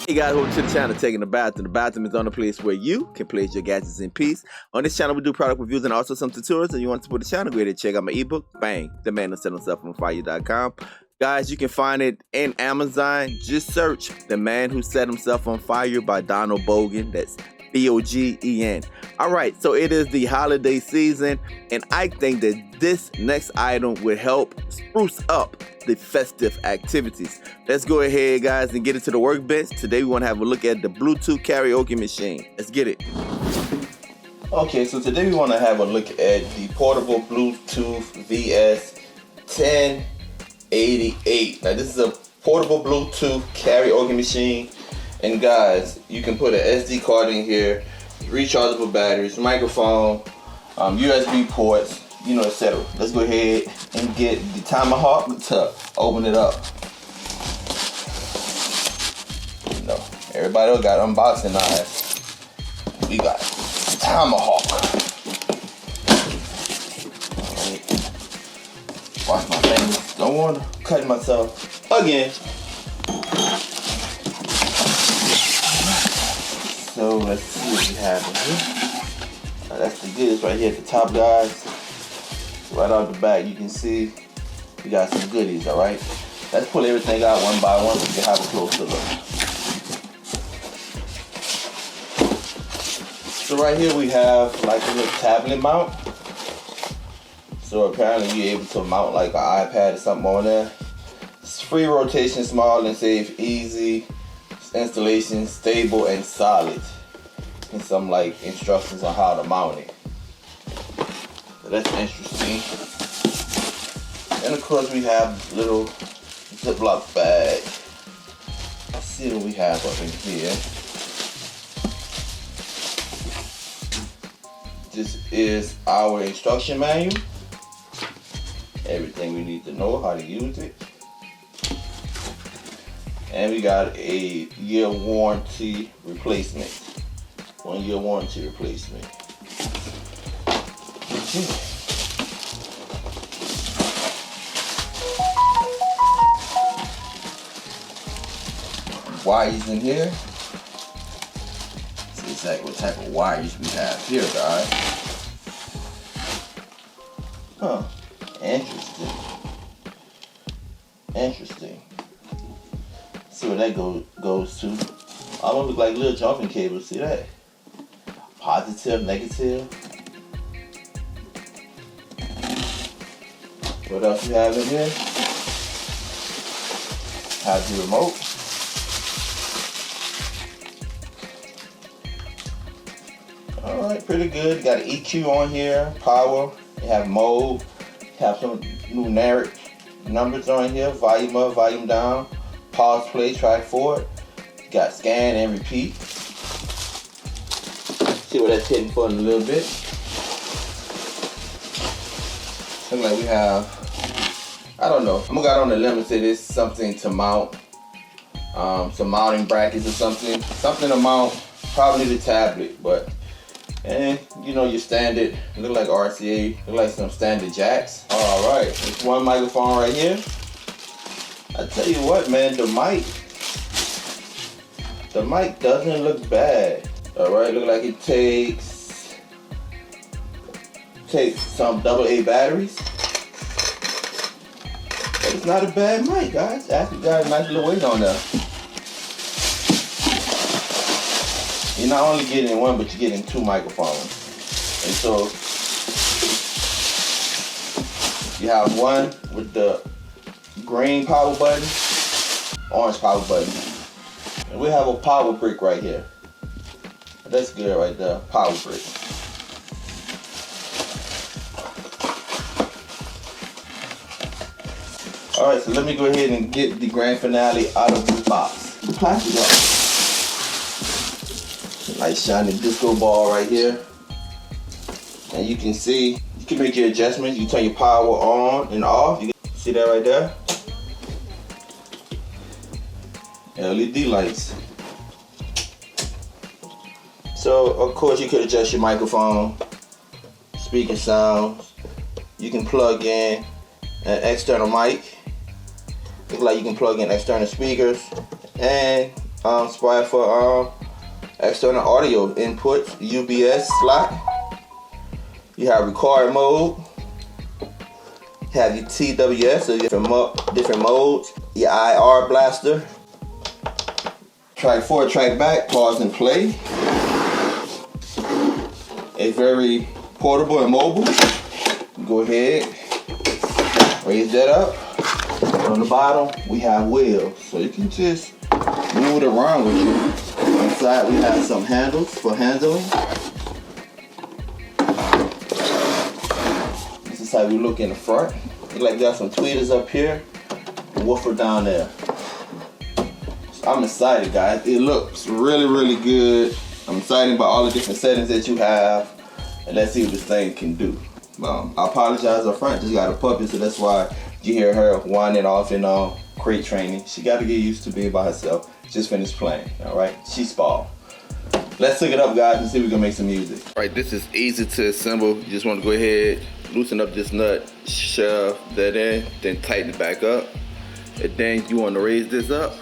Hey guys, welcome to the channel, Taking the Bathroom. The bathroom is the only place where you can place your gadgets in peace. On this channel, we do product reviews and also some tutorials. And you want to support the channel, go ahead and check out my ebook, Bang, The Man Who Set Himself on Fire.com. Guys, you can find it in Amazon. Just search The Man Who Set Himself on Fire by Donald Bogan. That's Bogen. Alright, so it is the holiday season, and I think that this next item would help spruce up the festive activities. Let's go ahead, guys, and get into the workbench. Today we want to have a look at the Bluetooth karaoke machine. Let's get it. Okay, so today we want to have a look at the portable Bluetooth VS1088. Now this is a portable Bluetooth karaoke machine, and guys, you can put an SD card in here, rechargeable batteries, microphone, USB ports, you know, etc. Let's go ahead and get the tomahawk to open it up. You know, everybody else got unboxing knives. We got tomahawk. Alright. Wash my fingers. Don't want to cut myself again. So let's see what we have in here. That's the goods right here at the top, guys. Right out the back, you can see we got some goodies, all right? Let's pull everything out one by one so we can have a closer look. So right here we have like a little tablet mount. So apparently you're able to mount like an iPad or something on there. It's free rotation, small and safe, easy installation, stable and solid. And some like instructions on how to mount it. So that's interesting. And of course we have little Ziploc bag. Let's see what we have up in here. This is our instruction manual. Everything we need to know how to use it. And we got a year warranty replacement. 1 year warranty replacement. Wires in here. See exactly what type of wires we have here, guys. Huh. Interesting. Interesting. See where that goes to. Almost look like little jumping cables. See that? Positive, negative. What else you have in here? Have the remote. Alright, pretty good. Got an EQ on here, power. You have mode. You have some numeric numbers on here. Volume up, volume down. Pause, play, track forward. You got scan and repeat. See what that's hitting for in a little bit. Looks like we have, I don't know. I'm gonna go on the limb and say this is something to mount. Some mounting brackets or something. Something to mount, probably the tablet, but, and you know, your standard, look like RCA, look like some standard jacks. Alright, there's one microphone right here. I tell you what, man, the mic doesn't look bad. Alright, look like it takes some AA batteries. But it's not a bad mic, guys. Actually got a nice little weight on there. You're not only getting one, but you're getting two microphones. And so you have one with the green power button, orange power button. And we have a power brick right here. That's good right there, power brick. Alright, so let me go ahead and get the grand finale out of the box. The plastic off. Nice shiny disco ball right here. And you can see, you can make your adjustments. You turn your power on and off. You can see that right there? LED lights. So of course you could adjust your microphone, speaker sounds. You can plug in an external mic. Looks like you can plug in external speakers, and spot for external audio inputs, UBS slot. You have record mode. You have your TWS, so different modes. Your IR blaster. Track forward, track back, pause and play. It's very portable and mobile. Go ahead, raise that up. On the bottom, we have wheels, so you can just move it around with you. Inside, we have some handles for handling. This is how we look in the front. Look like we got some tweeters up here, and woofer down there. So I'm excited, guys. It looks really, really good. I'm excited about all the different settings that you have, and let's see what this thing can do. I apologize up front, just got a puppy, so that's why you hear her whining off and all crate training. She got to get used to being by herself. Just finished playing, all right? She's spoiled. Let's hook it up, guys, and see if we can make some music. All right, this is easy to assemble. You just want to go ahead, loosen up this nut, shove that in, then tighten it back up. And then you want to raise this up,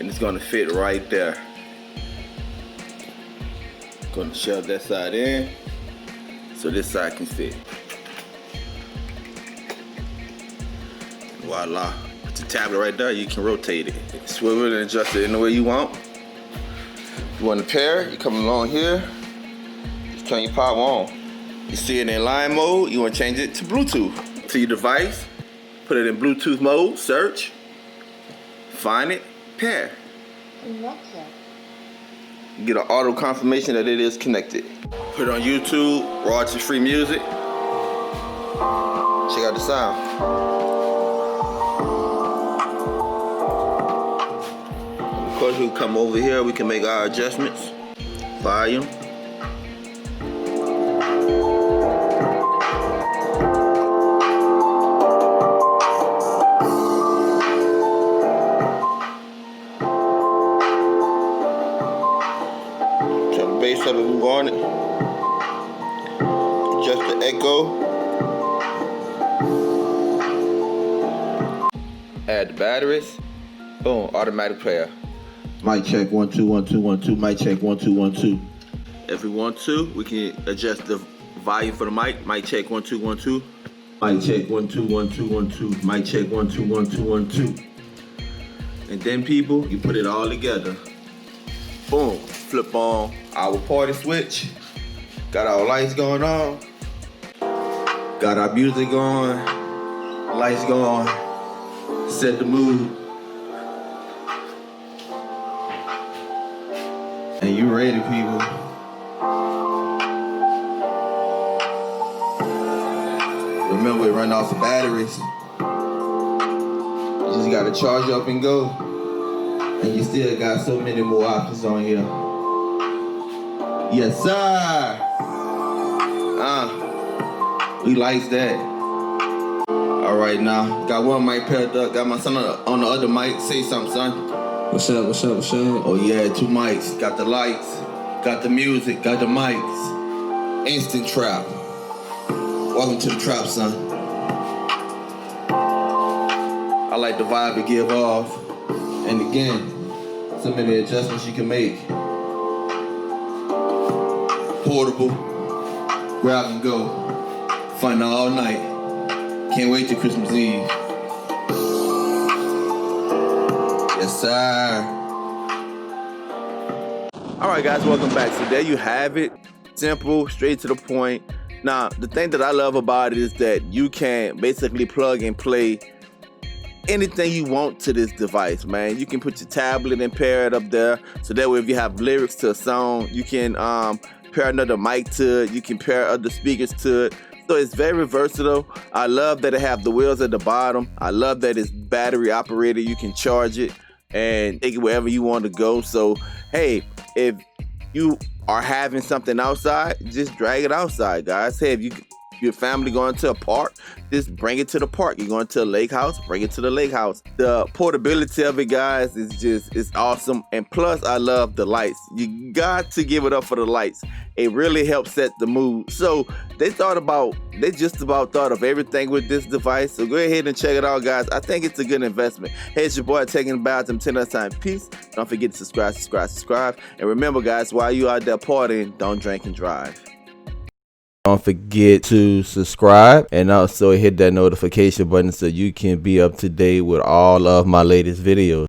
and it's going to fit right there. Going to shove that side in, so this side can fit. Voila. Put your tablet right there, you can rotate it. Swivel it and adjust it any way you want. If you want to pair, you come along here, just turn your power on. You see it in line mode, you want to change it to Bluetooth. To your device, put it in Bluetooth mode, search, find it, pair. You get an auto confirmation that it is connected. Put it on YouTube, royalty-free music. Check out the sound. Of course, we come over here, we can make our adjustments. Volume. Turn the bass up if we want it. Adjust the echo. Add the batteries. Boom, automatic player. Mic check 1 2 1 2 1 2. Mic check 1 2 1 2. If we want to, we can adjust the volume for the mic. Mic check 1 2 1 2. Mic check 1 2 1 2 1 2. Mic check 1 2 1 2 1 2. And then, people, you put it all together. Boom. Flip on our party switch. Got our lights going on. Got our music going. Lights going. Set the mood. And you ready, people. Remember, it run off the batteries. You just gotta charge up and go. And you still got so many more options on here. Yes, sir. We likes that. All right, now got one mic paired up. Got my son on the other mic. Say something, son. What's up, what's up, what's up? Oh yeah, 2 mics. Got the lights, got the music, got the mics. Instant trap. Welcome to the trap, son. I like the vibe it give off. And again, so many adjustments you can make. Portable, grab and go. Fun all night. Can't wait till Christmas Eve. Yes, sir. All right, guys, welcome back. So there you have it. Simple, straight to the point. Now, the thing that I love about it is that you can basically plug and play anything you want to this device, man. You can put your tablet and pair it up there. So that way, if you have lyrics to a song, you can pair another mic to it. You can pair other speakers to it. So it's very versatile. I love that it have the wheels at the bottom. I love that it's battery operated. You can charge it and take it wherever you want to go. So, hey, if you are having something outside, just drag it outside, guys. Hey, if Your family going to a park, just bring it to the park. You're going to a lake house, bring it to the lake house. The portability of it, guys, is awesome. And plus, I love the lights. You got to give it up for the lights. It really helps set the mood. So they just about thought of everything with this device. So go ahead and check it out, guys. I think it's a good investment. Hey, it's your boy taking about them 10 time. Peace. Don't forget to subscribe. And remember, guys, while you out there partying, don't drink and drive. Don't forget to subscribe and also hit that notification button so you can be up to date with all of my latest videos.